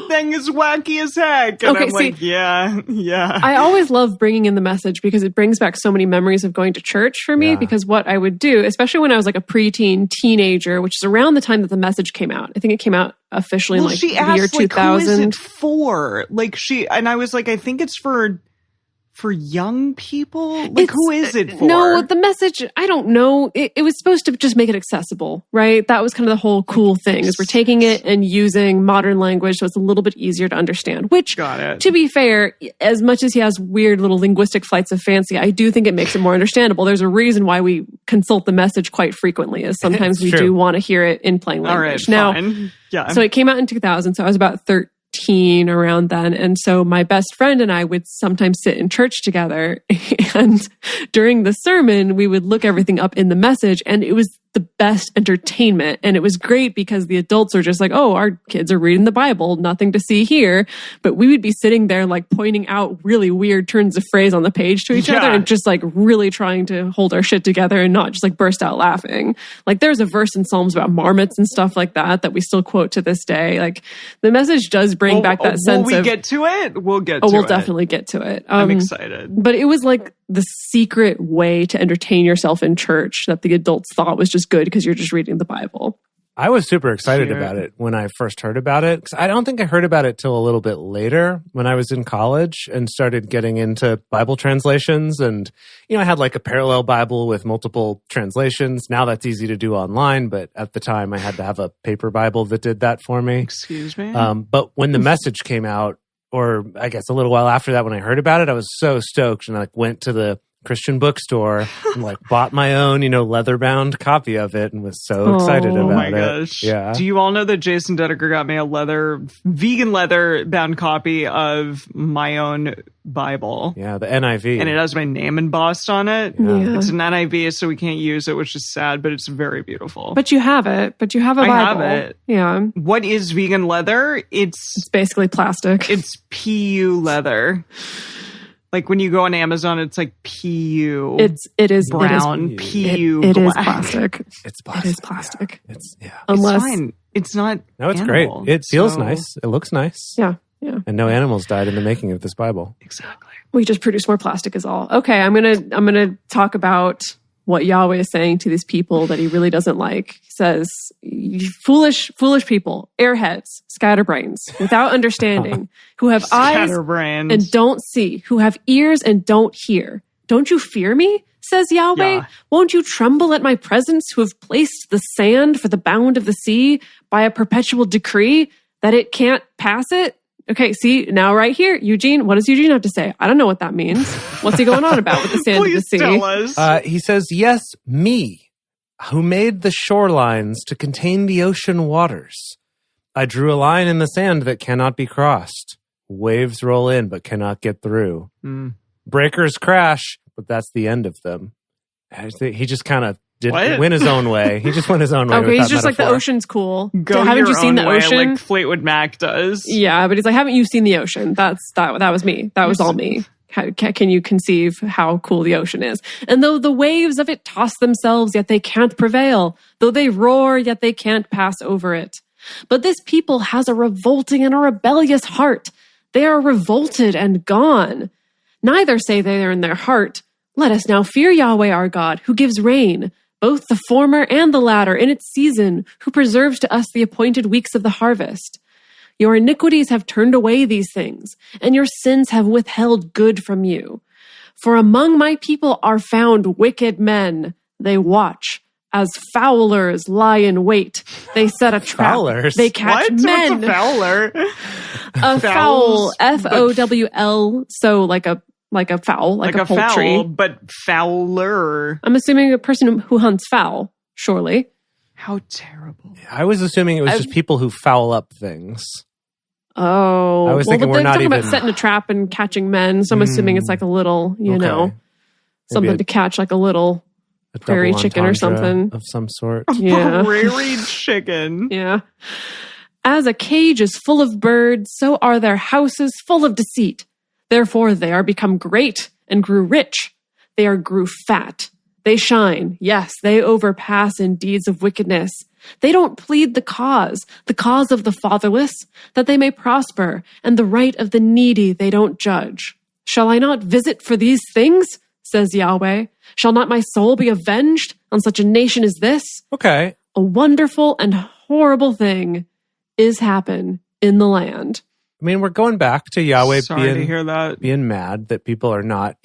thing is wacky as heck. And Okay, I'm like, yeah. I always love bringing in the message because it brings back so many memories of going to church for me. Yeah. Because what I would do, especially when I was like a preteen teenager, which is around the time that the message came out. I think it came out officially in like she the asked, year 2000. Who is it for? And I was like, I think it's for young people? Who is it for? No, the message, I don't know. It was supposed to just make it accessible, right? That was kind of the whole cool thing, is we're taking it and using modern language so it's a little bit easier to understand. Which, Got it. to be fair, as much as he has weird little linguistic flights of fancy, I do think it makes it more understandable. There's a reason why we consult the message quite frequently, is sometimes we do want to hear it in plain language. All right, fine. Yeah. So it came out in 2000, so I was about 13 around then. And so my best friend and I would sometimes sit in church together. And during the sermon, we would look everything up in the message. And it was the best entertainment. And it was great because the adults are just like, oh, our kids are reading the Bible, nothing to see here. But we would be sitting there like pointing out really weird turns of phrase on the page to each other and just like really trying to hold our shit together and not just like burst out laughing. Like there's a verse in Psalms about marmots and stuff like that we still quote to this day. Like the message does bring back that sense will we get to it? We'll get to it. We'll definitely get to it. I'm excited. But it was like the secret way to entertain yourself in church that the adults thought was just good because you're just reading the Bible. I was super excited about it when I first heard about it. 'Cause I don't think I heard about it till a little bit later when I was in college and started getting into Bible translations. And, I had like a parallel Bible with multiple translations. Now that's easy to do online, but at the time I had to have a paper Bible that did that for me. Excuse me? But when the message came out, or I guess a little while after that when I heard about it, I was so stoked and I went to the Christian bookstore and bought my own, leather-bound copy of it and was so excited about it. Oh my gosh. Yeah. Do you all know that Jason Dedeker got me a vegan leather-bound copy of my own Bible? Yeah, the NIV. And it has my name embossed on it. Yeah. It's an NIV, so we can't use it, which is sad, but it's very beautiful. But you have it. But you have a Bible. I have it. Yeah. What is vegan leather? It's basically plastic. It's PU leather. Like when you go on Amazon, it's like PU. It is brown. PU. It is black. plastic. It's plastic. It is plastic. Yeah. It's Unless it's fine. It's not. No, it's animal, great. It feels so- nice. It looks nice. Yeah. And no animals died in the making of this Bible. Exactly. We just produce more plastic is all. Okay, I'm gonna talk about what Yahweh is saying to these people that he really doesn't like. He says, foolish people, airheads, scatterbrains, without understanding, who have eyes Scatterbrains. and don't see, who have ears and don't hear. Don't you fear me? Says Yahweh. Yeah. Won't you tremble at my presence, who have placed the sand for the bound of the sea by a perpetual decree that it can't pass it? Okay, see, now right here, Eugene, what does Eugene have to say? I don't know what that means. What's he going on about with the sand of the Please sea? tell us. He says, yes, me, who made the shorelines to contain the ocean waters. I drew a line in the sand that cannot be crossed. Waves roll in but cannot get through. Breakers crash, but that's the end of them. He just kind of went his own way. He just went his own way. Okay, with he's that just like, the metaphor. ocean's cool. Go haven't your you seen own the way, ocean? like Fleetwood Mac does. Yeah, but he's like, haven't you seen the ocean? That was me. That was all me. Can you conceive how cool the ocean is? And though the waves of it toss themselves, yet they can't prevail. Though they roar, yet they can't pass over it. But this people has a revolting and a rebellious heart. They are revolted and gone. Neither say they are in their heart, let us now fear Yahweh our God, who gives rain, both the former and the latter in its season, who preserves to us the appointed weeks of the harvest. Your iniquities have turned away these things, and your sins have withheld good from you. For among my people are found wicked men. They watch. As fowlers lie in wait. They set a trap. Fowlers? They catch What? men. What's a fowler? A fowl. Fowl. So like a fowl, like a poultry. Fowl, but fowler. I'm assuming a person who hunts fowl, surely. How terrible. I was assuming it was just people who foul up things. Oh. I was thinking they're we're not talking even... about setting a trap and catching men, so I'm assuming it's like a little, something to catch, like a little prairie chicken or something. Of some sort. Yeah. Prairie chicken. Yeah. As a cage is full of birds, so are their houses full of deceit. Therefore they are become great and grew rich. They are grew fat. They shine. Yes, they overpass in deeds of wickedness. They don't plead the cause of the fatherless, that they may prosper, and the right of the needy they don't judge. Shall I not visit for these things? Says Yahweh. Shall not my soul be avenged on such a nation as this? Okay. A wonderful and horrible thing is happen in the land. I mean, we're going back to Yahweh Sorry to hear that. being mad that people are not,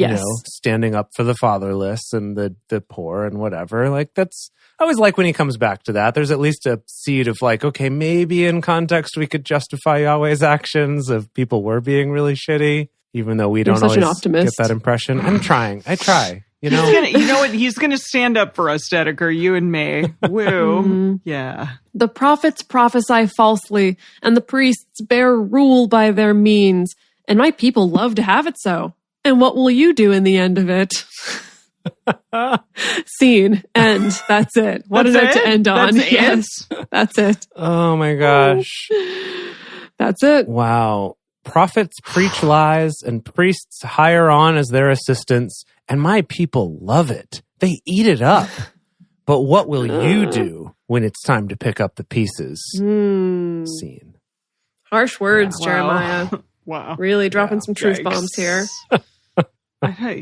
standing up for the fatherless and the poor and whatever. Like, that's, I always like when he comes back to that. There's at least a seed of like, okay, maybe in context we could justify Yahweh's actions of people were being really shitty, even though we don't always get that impression. I'm trying. I try. You know what? He's going to stand up for us, Dedeker, you and me. Woo. Yeah. The prophets prophesy falsely, and the priests bear rule by their means, and my people love to have it so. And what will you do in the end of it? Scene. End. That's it. What is it to end on? Yes. That's it. Oh my gosh. That's it. Wow. Prophets preach lies, and priests hire on as their assistants, and my people love it. They eat it up. But what will you do when it's time to pick up the pieces? Scene. Harsh words, Wow. Jeremiah. Wow. Really dropping some truth bombs here.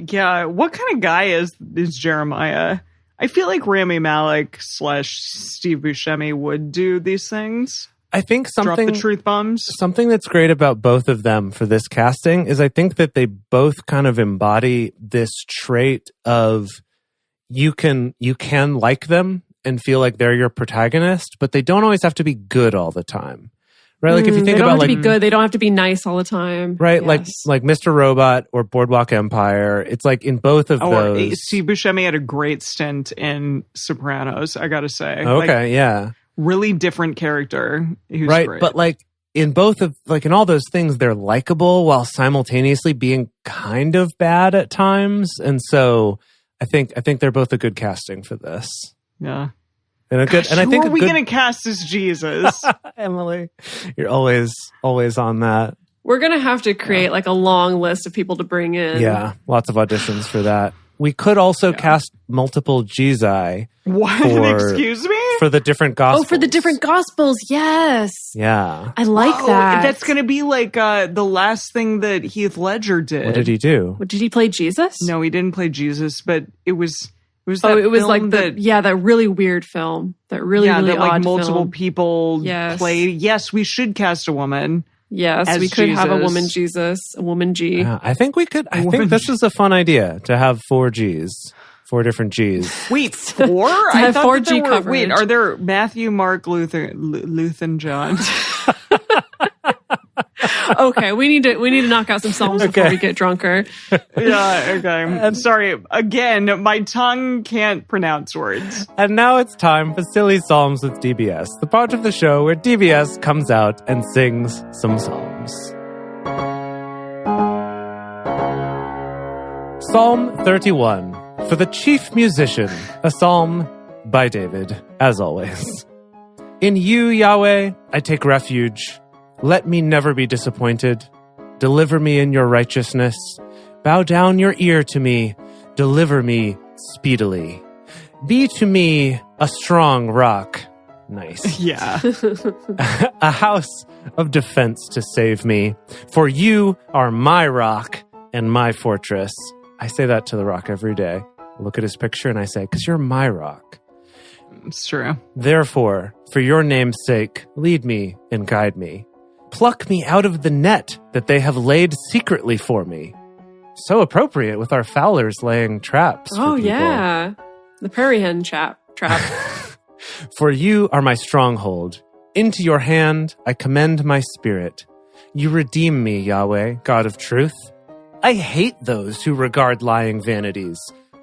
Yeah. What kind of guy is Jeremiah? I feel like Rami Malek / Steve Buscemi would do these things. I think Drop the truth bombs. Something that's great about both of them for this casting is I think that they both kind of embody this trait of you can like them and feel like they're your protagonist, but they don't always have to be good all the time. Right? Like if you think about they don't have to be good, they don't have to be nice all the time. Right? Yes. Like Mr. Robot or Boardwalk Empire. It's like in both of those. Steve Buscemi had a great stint in Sopranos, I gotta say. Okay, yeah. Really different character. Right, great. but like in both of, like in all those things, they're likable while simultaneously being kind of bad at times. And so I think they're both a good casting for this. Yeah. And a good, and I think who are we going to cast as Jesus? Emily, you're always on that. We're going to have to create like a long list of people to bring in. Yeah, lots of auditions for that. We could also cast multiple Jesus. What? Excuse me? For the different gospels. Oh, for the different gospels. Yes. Yeah. I like that. That's going to be like the last thing that Heath Ledger did. What did he do? What, did he play Jesus? No, he didn't play Jesus, but it was that it was like that really weird film. That really that odd like multiple film. people played. Yes, we should cast a woman. Yes, we could have a woman Jesus, a woman G. Yeah, I think we could. I think this is a fun idea to have 4 Gs. 4 different Gs. Wait, 4? I have 4G coverage. Wait, are there Matthew, Mark, Luther, and John? Okay, we need to knock out some psalms before we get drunker. Yeah, okay. I'm sorry. Again, my tongue can't pronounce words. And now it's time for Silly Psalms with DBS, the part of the show where DBS comes out and sings some psalms. Psalm 31. For the chief musician, a psalm by David, as always. In you, Yahweh, I take refuge. Let me never be disappointed. Deliver me in your righteousness. Bow down your ear to me. Deliver me speedily. Be to me a strong rock. Nice. Yeah. A house of defense to save me. For you are my rock and my fortress. I say that to the rock every day. I look at his picture and I say, because you're my rock. It's true. Therefore, for your name's sake, lead me and guide me. Pluck me out of the net that they have laid secretly for me. So appropriate with our fowlers laying traps. Oh, yeah. The prairie hen trap. For you are my stronghold. Into your hand I commend my spirit. You redeem me, Yahweh, God of truth. I hate those who regard lying vanities,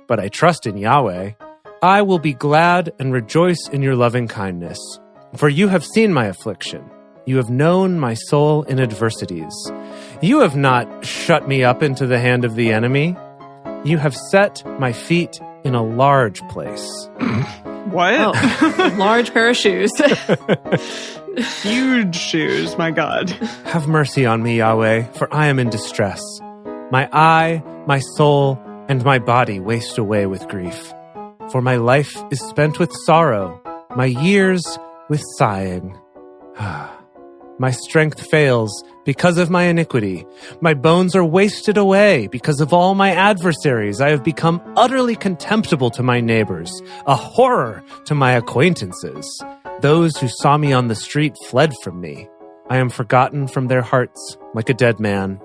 but I trust in Yahweh. I will be glad and rejoice in your loving kindness. For you have seen my affliction. You have known my soul in adversities. You have not shut me up into the hand of the enemy. You have set my feet in a large place. What? Oh, large pair of shoes. Huge shoes, my God. Have mercy on me, Yahweh, for I am in distress. My eye, my soul, and my body waste away with grief. For my life is spent with sorrow, my years with sighing. My strength fails because of my iniquity. My bones are wasted away because of all my adversaries. I have become utterly contemptible to my neighbors, a horror to my acquaintances. Those who saw me on the street fled from me. I am forgotten from their hearts like a dead man.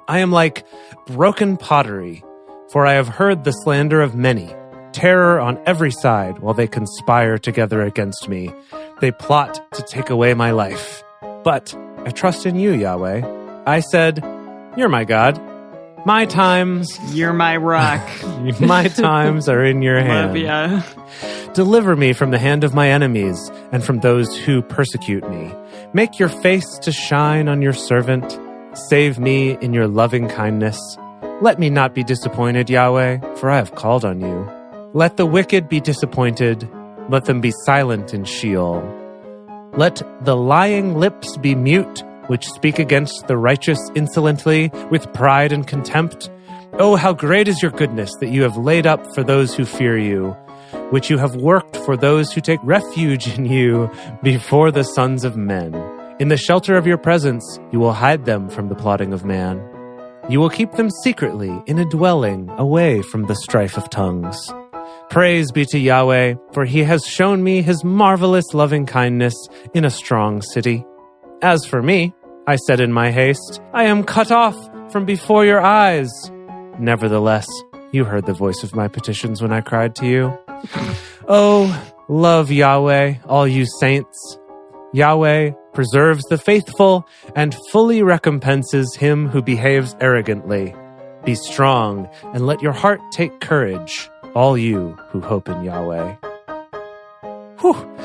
I am like broken pottery, for I have heard the slander of many. Terror on every side while they conspire together against me. They plot to take away my life. But I trust in you, Yahweh. I said, you're my God. My times... You're my rock. My times are in your hand. Love ya. Deliver me from the hand of my enemies and from those who persecute me. Make your face to shine on your servant. Save me in your loving kindness. Let me not be disappointed, Yahweh, for I have called on you. Let the wicked be disappointed. Let them be silent in Sheol. Let the lying lips be mute, which speak against the righteous insolently, with pride and contempt. Oh, how great is your goodness that you have laid up for those who fear you, which you have worked for those who take refuge in you before the sons of men. In the shelter of your presence, you will hide them from the plotting of man. You will keep them secretly in a dwelling away from the strife of tongues. Praise be to Yahweh, for he has shown me his marvelous loving kindness in a strong city. As for me, I said in my haste, I am cut off from before your eyes. Nevertheless, you heard the voice of my petitions when I cried to you. Oh, love Yahweh, all you saints. Yahweh preserves the faithful and fully recompenses him who behaves arrogantly. Be strong and let your heart take courage, all you who hope in Yahweh. Whew.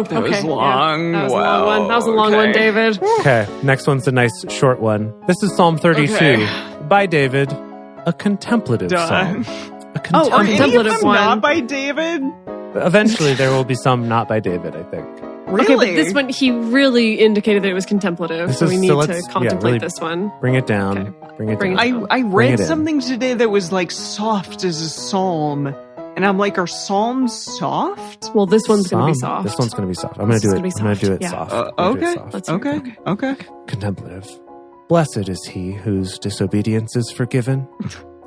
That was long. Yeah, that was wow. a long one. That was a long one, David. Okay, next one's a nice short one. This is Psalm 32 by David, a contemplative psalm. A contemplative, Are any of contemplative them one. not by David? Eventually, there will be some not by David, I think. Really? Okay, but this one, he really indicated that it was contemplative, so we need to contemplate really this one. Bring it down. Okay. Bring it Bring down. it I Bring read it in. something today that was like soft as a psalm. And I'm like, are psalms soft? Well, this one's going to be Some. soft. This one's going to be soft. I'm going to do it. I'm going to do it Yeah. soft. I'm gonna do it Okay. soft. Let's hear it. Okay. Contemplative. Blessed is he whose disobedience is forgiven,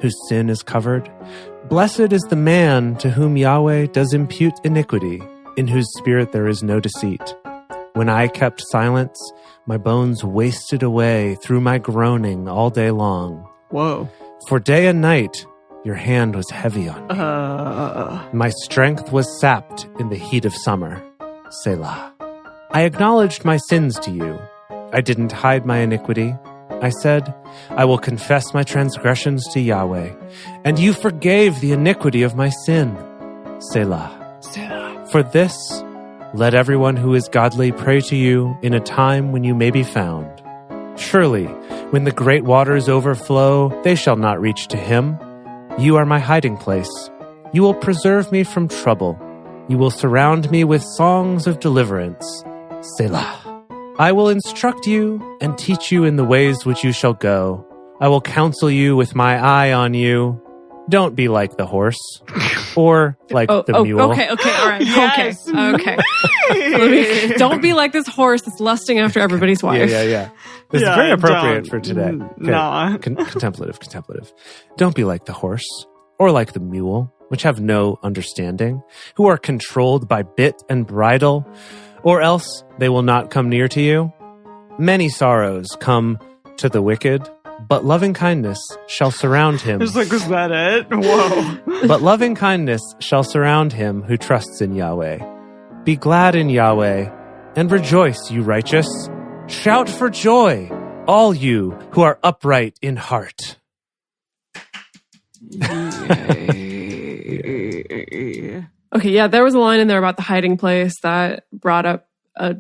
whose sin is covered. Blessed is the man to whom Yahweh does impute iniquity, in whose spirit there is no deceit. When I kept silence, my bones wasted away through my groaning all day long. Whoa. For day and night, your hand was heavy on me. My strength was sapped in the heat of summer. Selah. I acknowledged my sins to you. I didn't hide my iniquity. I said, I will confess my transgressions to Yahweh, and you forgave the iniquity of my sin. Selah. For this, let everyone who is godly pray to you in a time when you may be found. Surely, when the great waters overflow, they shall not reach to him. You are my hiding place. You will preserve me from trouble. You will surround me with songs of deliverance. Selah. I will instruct you and teach you in the ways which you shall go. I will counsel you with my eye on you. Don't be like the horse or like the mule. Okay, all right. Yes. Okay. Don't be like this horse that's lusting after everybody's wife. Yeah. This is very appropriate for today. Okay. Nah. Contemplative. Don't be like the horse or like the mule, which have no understanding, who are controlled by bit and bridle, or else they will not come near to you. Many sorrows come to the wicked, but loving kindness shall surround him. It's like, was that it? Whoa. But loving kindness shall surround him who trusts in Yahweh. Be glad in Yahweh, and rejoice, you righteous. Shout for joy, all you who are upright in heart. Okay, yeah, there was a line in there about the hiding place that brought up a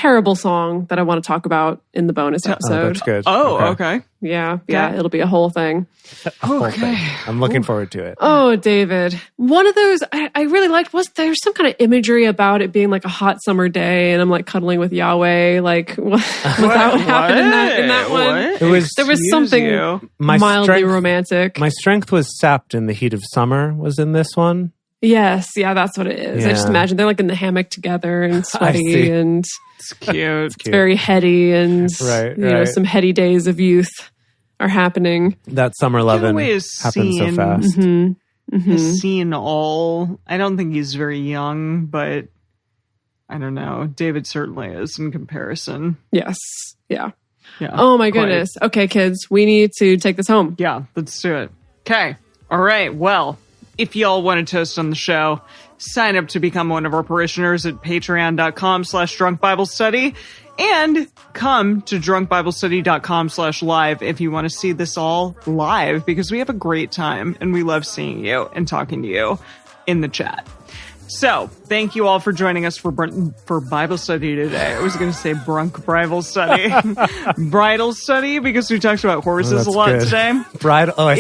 terrible song that I want to talk about in the bonus Oh, episode. that's good. Oh, okay. Yeah, it'll be a whole thing. Okay. I'm looking forward to it. Oh, David. One of those I really liked was there's some kind of imagery about it being like a hot summer day and I'm like cuddling with Yahweh. Like, what happened in that one? There was something mildly romantic. My strength was sapped in the heat of summer was in this one. Yes, yeah, that's what it is. Yeah. I just imagine they're like in the hammock together and sweaty and It's cute. it's very heady and you know, some heady days of youth are happening. That summer lovin' Yahweh happened so fast. Has seen all. I don't think he's very young, but I don't know. David certainly is in comparison. Yes. Yeah. Yeah. Oh my goodness. Okay, kids, we need to take this home. Yeah, let's do it. Okay. All right. Well, if y'all want to toast on the show, sign up to become one of our parishioners at patreon.com/drunkbiblestudy and come to drunkbiblestudy.com/live if you want to see this all live, because we have a great time and we love seeing you and talking to you in the chat. So, thank you all for joining us for Bible study today. I was going to say Bridal study. Bridal study, because we talked about horses a lot today. I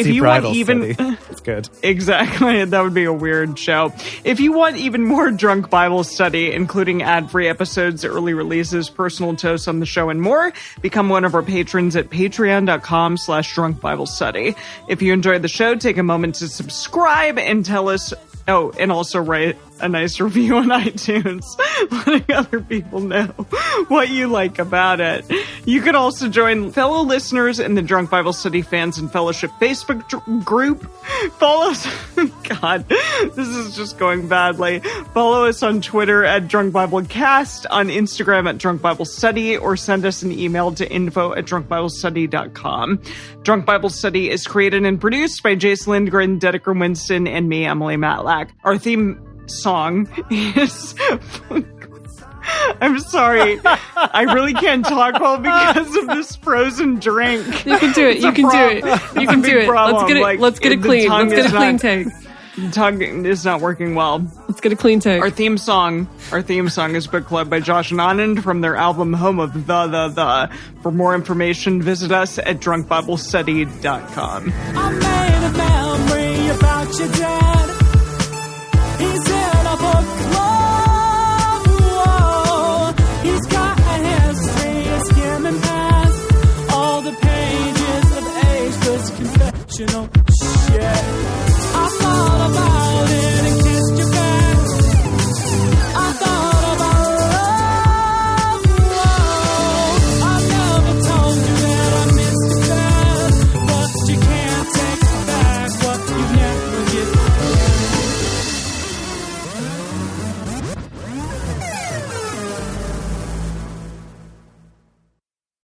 see bridal study. That's good. Exactly. That would be a weird show. If you want even more Drunk Bible study, including ad-free episodes, early releases, personal toasts on the show, and more, become one of our patrons at patreon.com/drunkbiblestudy. If you enjoyed the show, take a moment to subscribe and tell us. Oh, and also write a nice review on iTunes, letting other people know what you like about it. You can also join fellow listeners in the Drunk Bible Study Fans and Fellowship Facebook group. Follow us. God, this is just going badly. Follow us on Twitter at Drunk Bible Cast, on Instagram at Drunk Bible Study, or send us an email to info@drunkbiblestudy.com. Drunk Bible Study is created and produced by Jace Lindgren, Dedeker Winston, and me, Emily Matlack. Our theme song is... I'm sorry. I really can't talk well because of this frozen drink. You can do it. You can do it. You can do it. Let's get it. Let's get it clean. Let's get a clean take. The tongue is not working well. Let's get a clean take. Our theme song is book club by Josh and Anand from their album Home of the. For more information, visit us at drunkbiblestudy.com. I made a memory about your dad. He's in a book club. Whoa. He's got a history of skimming past all the pages of ageless confessional shit.